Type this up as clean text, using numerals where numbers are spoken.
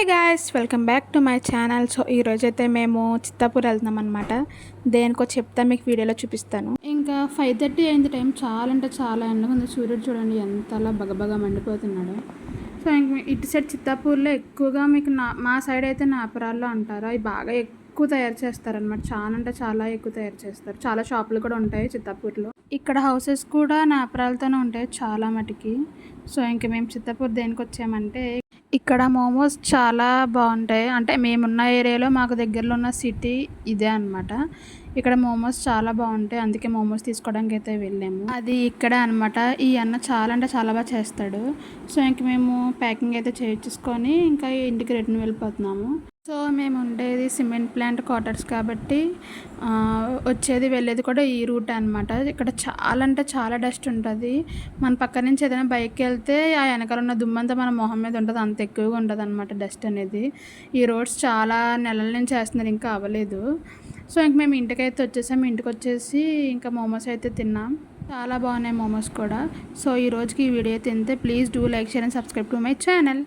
Guys, welcome back to my channel. So ఈరోజైతే మేము చిత్తాపూర్ వెళ్తున్నాం అనమాట. దేనికో చెప్తా, మీకు వీడియోలో చూపిస్తాను. ఇంకా 5:30 అయింది టైం. చాలా అంటే చాలా ఎండగా ఉంది. సూర్యుడు చూడండి ఎంతలా బగబగా మండిపోతున్నాడు. సో ఇంక ఇటు సైడ్ చిత్తాపూర్లో ఎక్కువగా మీకు మా సైడ్ అయితే నాపరాల్లో అంటారు. అవి బాగా ఎక్కువ తయారు చేస్తారనమాట. చాలా అంటే చాలా ఎక్కువ తయారు చేస్తారు. చాలా షాపులు కూడా ఉంటాయి చిత్తాపూర్లో. ఇక్కడ హౌసెస్ కూడా నాపరాలతోనే ఉంటాయి చాలా మటుకి. సో ఇంక మేము చిత్తాపూర్ దేనికి వచ్చామంటే, ఇక్కడ మోమోస్ చాలా బాగుంటాయి. అంటే మేమున్న ఏరియాలో మాకు దగ్గరలో ఉన్న సిటీ ఇదే అనమాట. ఇక్కడ మోమోస్ చాలా బాగుంటాయి. అందుకే మోమోస్ తీసుకోవడానికి అయితే వెళ్ళాము. అది ఇక్కడ అనమాట. ఈ అన్న చాలా అంటే చాలా బాగా చేస్తాడు. సో ఇంక మేము ప్యాకింగ్ అయితే చేయించుకొని ఇంకా ఇంటికి రిటర్న్ వెళ్ళిపోతున్నాము. సో మేము ఉండేది సిమెంట్ ప్లాంట్ క్వార్టర్స్ కాబట్టి వచ్చేది వెళ్ళేది కూడా ఈ రూట్ అనమాట. ఇక్కడ చాలా అంటే చాలా డస్ట్ ఉంటుంది. మన పక్క నుంచి ఏదైనా బైక్కి వెళ్తే ఆ వెనకాల ఉన్న దుమ్మంతా మన మొహం మీద ఉంటుంది. అంత ఎక్కువగా ఉంటుంది అనమాట డస్ట్ అనేది. ఈ రోడ్స్ చాలా నెలల నుంచి వేస్తున్నారు, ఇంకా అవ్వలేదు. సో ఇంక మేము ఇంటికైతే వచ్చేసాము. ఇంటికి వచ్చేసి ఇంకా మోమోస్ అయితే తిన్నాం. చాలా బాగున్నాయి మోమోస్ కూడా. సో ఈ రోజుకి ఈ వీడియో అయితే please do like, share and subscribe to my channel.